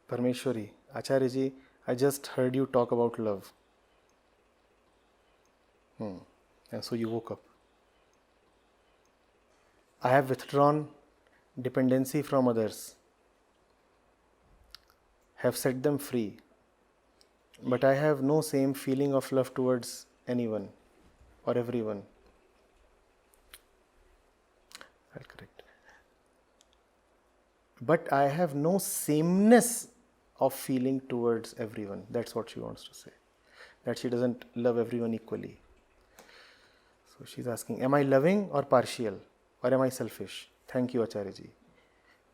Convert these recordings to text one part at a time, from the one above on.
Parmeshwari, Acharya ji, I just heard you talk about love. And so you woke up. I have withdrawn dependency from others, have set them free, but I have no same feeling of love towards anyone or everyone. That's correct. But I have no sameness of feeling towards everyone. That's what she wants to say. That she doesn't love everyone equally. So she's asking, am I loving or partial? Or am I selfish? Thank you, Acharya ji.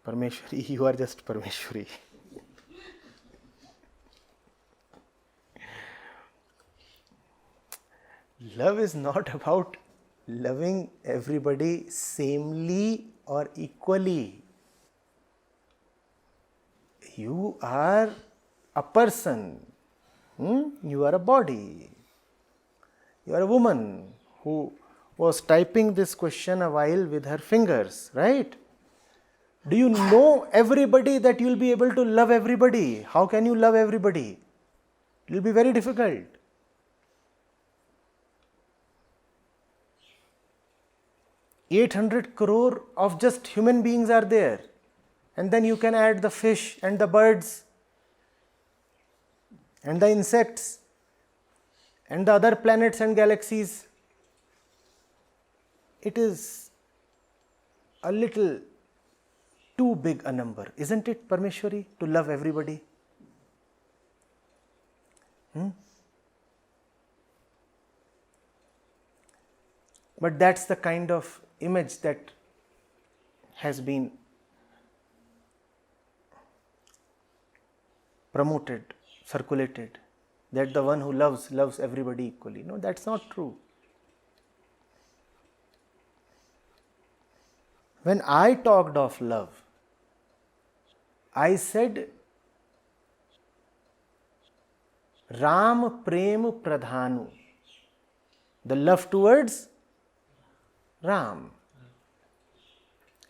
Parmeshwari, you are just Parmeshwari. Love is not about loving everybody samely or equally. You are a person. You are a body. You are a woman who was typing this question a while with her fingers, right? Do you know everybody that you will be able to love everybody? How can you love everybody? It will be very difficult. $800 crore of just human beings are there. And then you can add the fish and the birds and the insects and the other planets and galaxies. It is a little too big a number, isn't it, Parmeshwari, to love everybody? But that's the kind of image that has been promoted, circulated, that the one who loves, loves everybody equally. No, that's not true. When I talked of love, I said Ram Prem Pradhanu, the love towards Ram.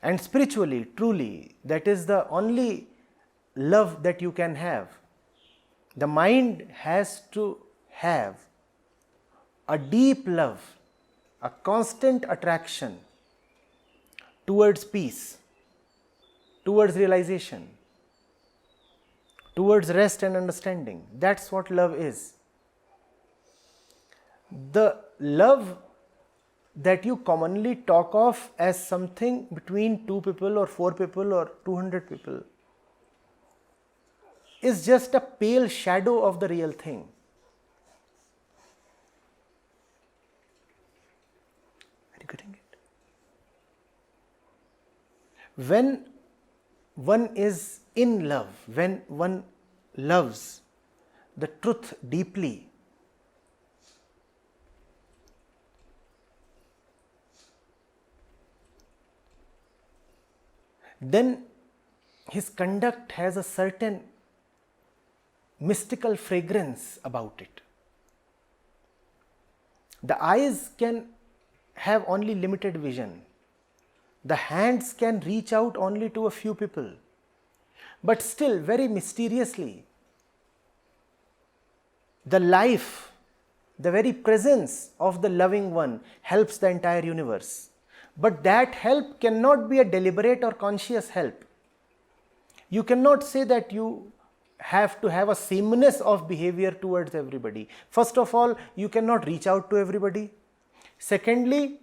And spiritually, truly, that is the only love that you can have. The mind has to have a deep love, a constant attraction towards peace, towards realization, towards rest and understanding. That's what love is. The love that you commonly talk of as something between 2 people or 4 people or 200 people is just a pale shadow of the real thing. Are you getting it? When one is in love, when one loves the truth deeply, then his conduct has a certain mystical fragrance about it. The eyes can have only limited vision. The hands can reach out only to a few people. But still, very mysteriously, the life, the very presence of the loving one helps the entire universe. But that help cannot be a deliberate or conscious help. You cannot say that you have to have a sameness of behavior towards everybody. First of all, you cannot reach out to everybody. Secondly,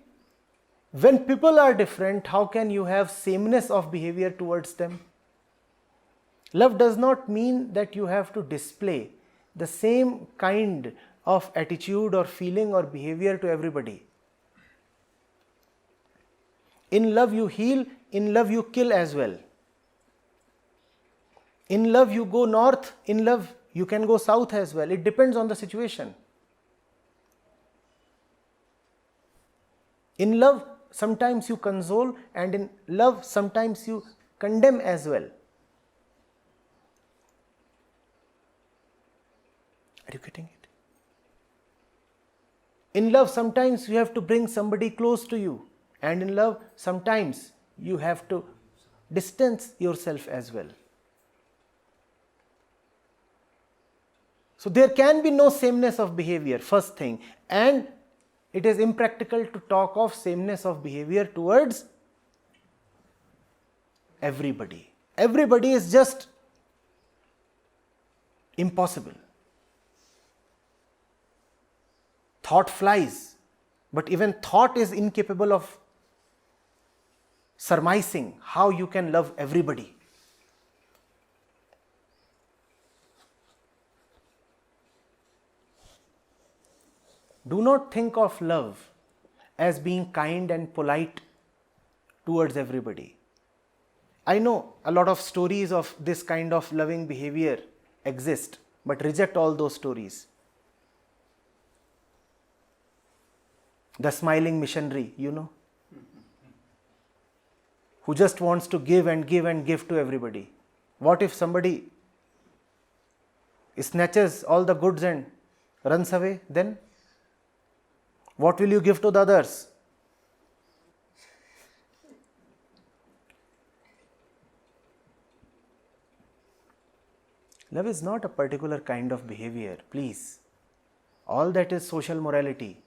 when people are different, how can you have sameness of behavior towards them? Love does not mean that you have to display the same kind of attitude or feeling or behavior to everybody. In love you heal, in love you kill as well. In love you go north, in love you can go south as well. It depends on the situation. In love sometimes you console, and in love sometimes you condemn as well. Are you getting it? In love sometimes you have to bring somebody close to you, and in love sometimes you have to distance yourself as well. So there can be no sameness of behavior, first thing, and it is impractical to talk of sameness of behavior towards everybody. Everybody is just impossible. Thought flies, but even thought is incapable of surmising how you can love everybody. Do not think of love as being kind and polite towards everybody. I know a lot of stories of this kind of loving behavior exist, but reject all those stories. The smiling missionary, who just wants to give and give and give to everybody. What if somebody snatches all the goods and runs away? Then what will you give to the others? Love is not a particular kind of behavior, please. All that is social morality.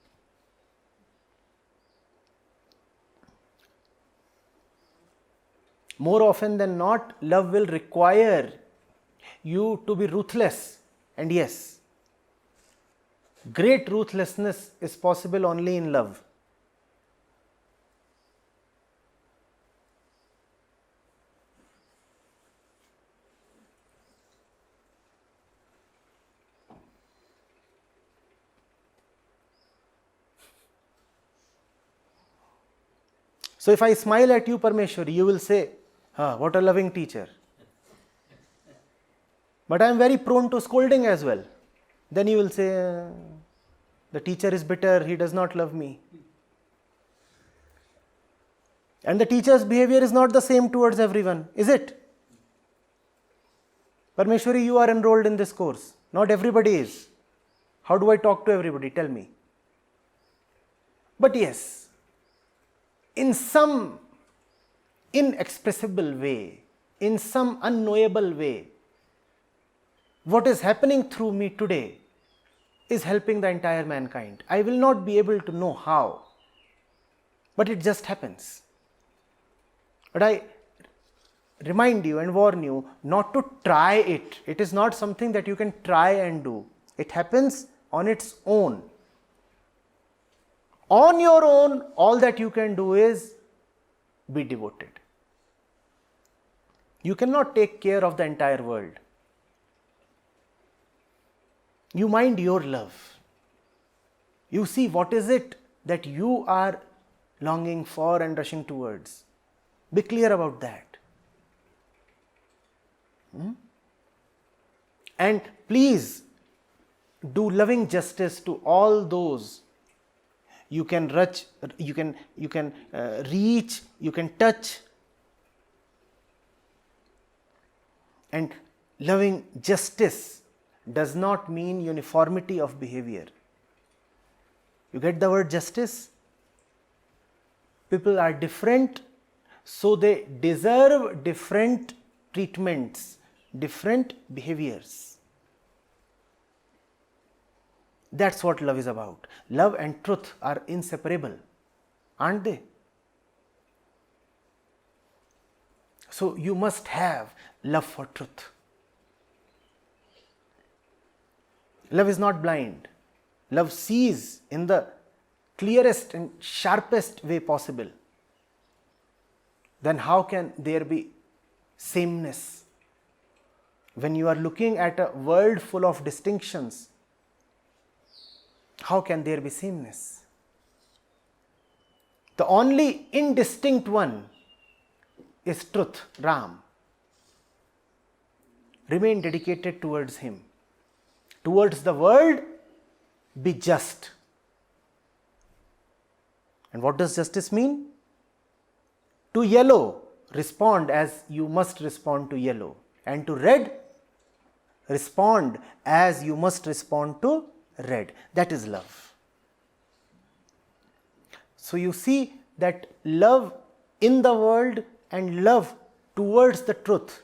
More often than not, love will require you to be ruthless. And yes, great ruthlessness is possible only in love. So if I smile at you, Parmeshwari, you will say, what a loving teacher. But I am very prone to scolding as well. Then you will say, the teacher is bitter, he does not love me. And the teacher's behavior is not the same towards everyone, is it? Parmeshwari, you are enrolled in this course. Not everybody is. How do I talk to everybody? Tell me. But yes, in some inexpressible way, in some unknowable way, what is happening through me today is helping the entire mankind. I will not be able to know how, but it just happens. But I remind you and warn you not to try it. It is not something that you can try and do. It happens on its own. On your own, all that you can do is be devoted. You cannot take care of the entire world. You mind your love. You see what is it that you are longing for and rushing towards. Be clear about that. And please do loving justice to all those you can reach, you can touch. And loving justice does not mean uniformity of behavior. You get the word justice? People are different, so they deserve different treatments, different behaviors. That's what love is about. Love and truth are inseparable, aren't they? So you must have love for truth. Love is not blind. Love sees in the clearest and sharpest way possible. Then how can there be sameness? When you are looking at a world full of distinctions, how can there be sameness? The only indistinct one is truth, Ram. Remain dedicated towards him. Towards the world, be just. And what does justice mean? To yellow, respond as you must respond to yellow. And to red, respond as you must respond to red. That is love. So you see that love in the world and love towards the truth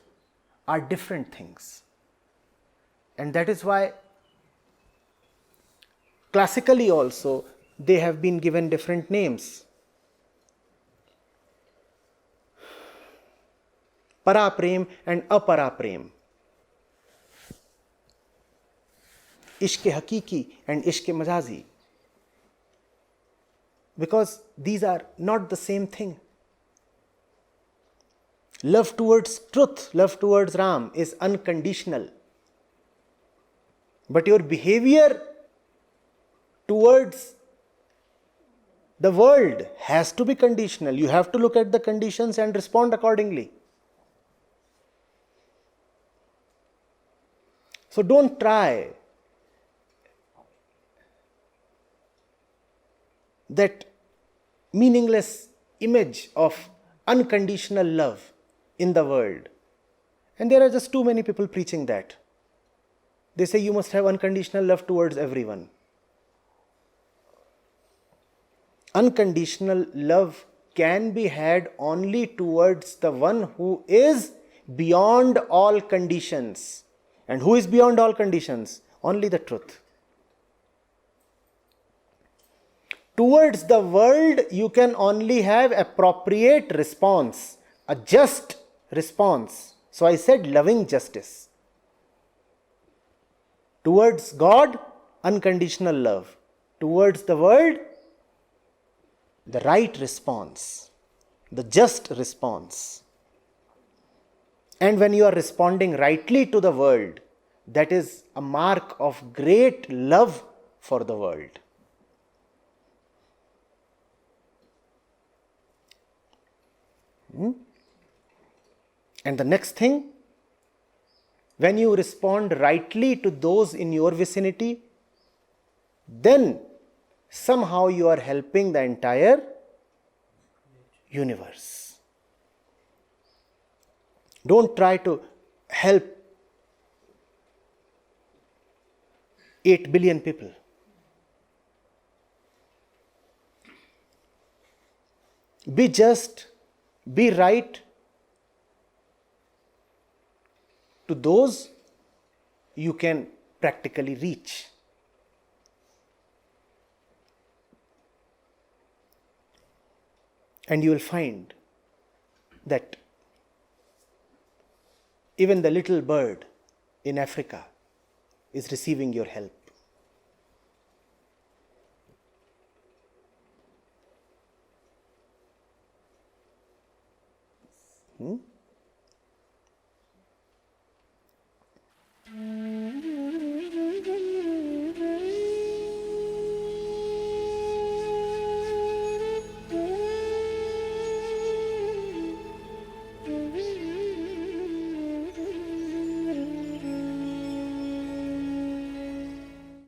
are different things. And that is why Classically also, they have been given different names. Paraprem and Aparaprem. Ishq Hakiki and Ishq Majazi. Because these are not the same thing. Love towards truth, love towards Ram is unconditional. But your behavior towards the world has to be conditional. You have to look at the conditions and respond accordingly. So don't try that meaningless image of unconditional love in the world. And there are just too many people preaching that. They say you must have unconditional love towards everyone. Unconditional love can be had only towards the one who is beyond all conditions. And who is beyond all conditions? Only the truth. Towards the world, you can only have appropriate response, a just response. So I said loving justice. Towards God, unconditional love. Towards the world, the right response, the just response. And when you are responding rightly to the world, that is a mark of great love for the world. And the next thing, when you respond rightly to those in your vicinity, then somehow you are helping the entire universe. Don't try to help 8 billion people. Be just, be right to those you can practically reach. And you will find that even the little bird in Africa is receiving your help.